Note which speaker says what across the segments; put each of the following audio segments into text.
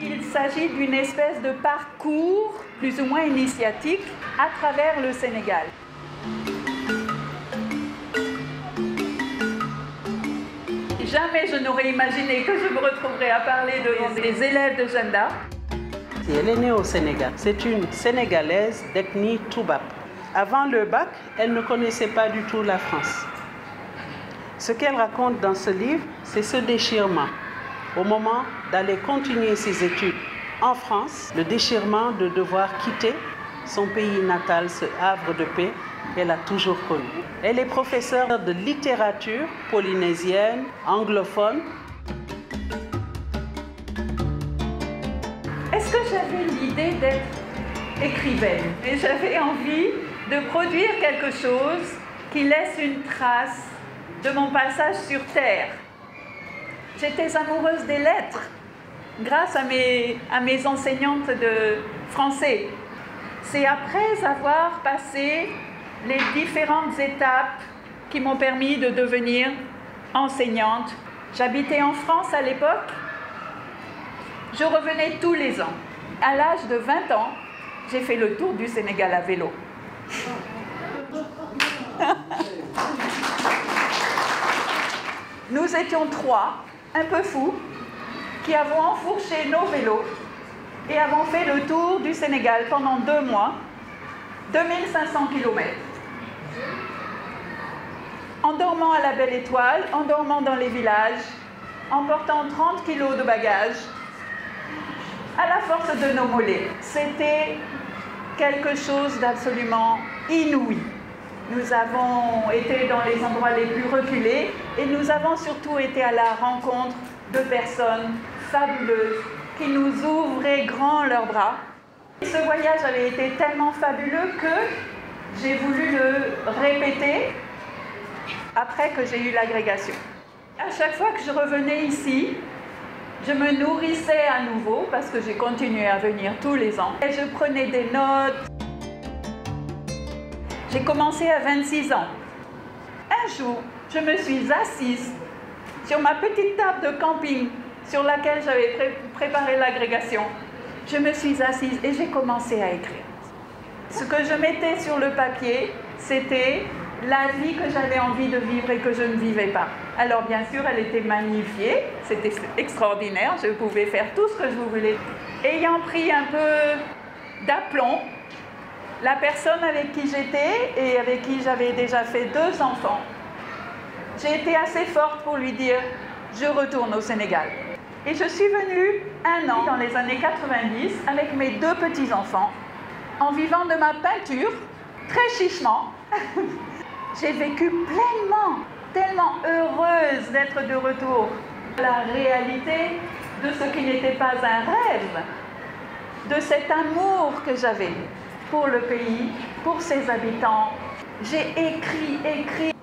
Speaker 1: Il s'agit d'une espèce de parcours plus ou moins initiatique à travers le Sénégal. Jamais je n'aurais imaginé que je me retrouverais à parler des élèves de Jeanne d'Arc.
Speaker 2: Elle est née au Sénégal. C'est une Sénégalaise d'ethnie Toubab. Avant le bac, elle ne connaissait pas du tout la France. Ce qu'elle raconte dans ce livre, c'est ce déchirement. Au moment d'aller continuer ses études en France, le déchirement de devoir quitter son pays natal, ce havre de paix qu'elle a toujours connu. Elle est professeure de littérature polynésienne, anglophone.
Speaker 1: Est-ce que j'avais l'idée d'être écrivaine? Et j'avais envie de produire quelque chose qui laisse une trace de mon passage sur Terre. J'étais amoureuse des lettres grâce à mes enseignantes de français. C'est après avoir passé les différentes étapes qui m'ont permis de devenir enseignante. J'habitais en France à l'époque. Je revenais tous les ans. À l'âge de 20 ans, j'ai fait le tour du Sénégal à vélo. Nous étions 3, un peu fous, qui avons enfourché nos vélos et avons fait le tour du Sénégal pendant 2 mois, 2500 km. En dormant à la Belle Étoile, en dormant dans les villages, en portant 30 kilos de bagages, à la force de nos mollets. C'était quelque chose d'absolument inouï. Nous avons été dans les endroits les plus reculés et nous avons surtout été à la rencontre de personnes fabuleuses qui nous ouvraient grand leurs bras. Et ce voyage avait été tellement fabuleux que j'ai voulu le répéter après que j'ai eu l'agrégation. À chaque fois que je revenais ici, je me nourrissais à nouveau parce que j'ai continué à venir tous les ans. Et je prenais des notes. J'ai commencé à 26 ans. Un jour, je me suis assise sur ma petite table de camping sur laquelle j'avais préparé l'agrégation. Je me suis assise et j'ai commencé à écrire. Ce que je mettais sur le papier, c'était la vie que j'avais envie de vivre et que je ne vivais pas. Alors bien sûr, elle était magnifiée, c'était extraordinaire, je pouvais faire tout ce que je voulais. Ayant pris un peu d'aplomb, la personne avec qui j'étais et avec qui j'avais déjà fait 2 enfants, j'ai été assez forte pour lui dire « je retourne au Sénégal ». Et je suis venue 1 an dans les années 90 avec mes 2 petits-enfants, en vivant de ma peinture, très chichement. J'ai vécu pleinement, tellement heureuse d'être de retour. La réalité de ce qui n'était pas un rêve, de cet amour que j'avais pour le pays, pour ses habitants. J'ai écrit.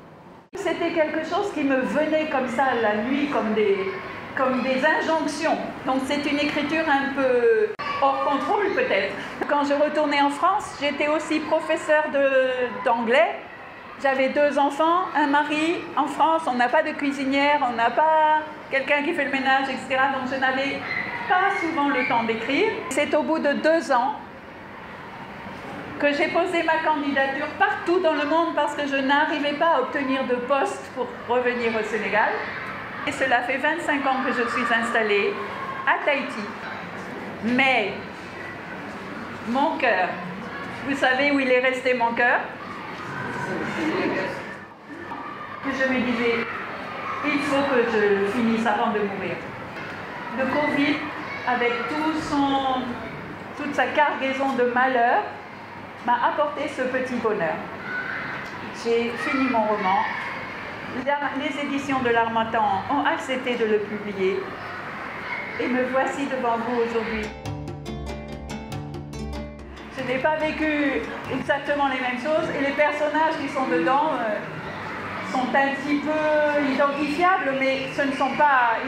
Speaker 1: C'était quelque chose qui me venait comme ça la nuit, comme des injonctions. Donc c'est une écriture un peu hors contrôle peut-être. Quand je retournais en France, j'étais aussi professeure d'anglais. J'avais 2 enfants, un mari. En France, on n'a pas de cuisinière, on n'a pas quelqu'un qui fait le ménage, etc. Donc je n'avais pas souvent le temps d'écrire. C'est au bout de 2 ans que j'ai posé ma candidature partout dans le monde parce que je n'arrivais pas à obtenir de poste pour revenir au Sénégal. Et cela fait 25 ans que je suis installée à Tahiti. Mais mon cœur, vous savez où il est resté mon cœur? Que je me disais, il faut que je finisse avant de mourir. Le Covid, avec toute sa cargaison de malheur, m'a apporté ce petit bonheur. J'ai fini mon roman. Les éditions de l'Harmattan ont accepté de le publier. Et me voici devant vous aujourd'hui. Je n'ai pas vécu exactement les mêmes choses et les personnages qui sont dedans sont un petit peu identifiables, mais ils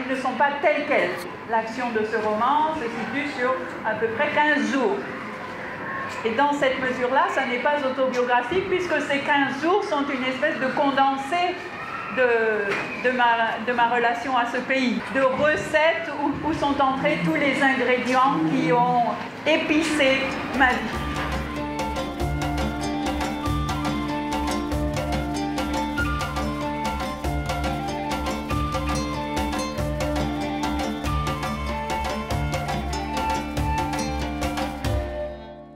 Speaker 1: ne sont pas tels quels. L'action de ce roman se situe sur à peu près 15 jours. Et dans cette mesure-là, ça n'est pas autobiographique puisque ces 15 jours sont une espèce de condensé de ma relation à ce pays, de recettes où sont entrés tous les ingrédients qui ont épicé ma vie.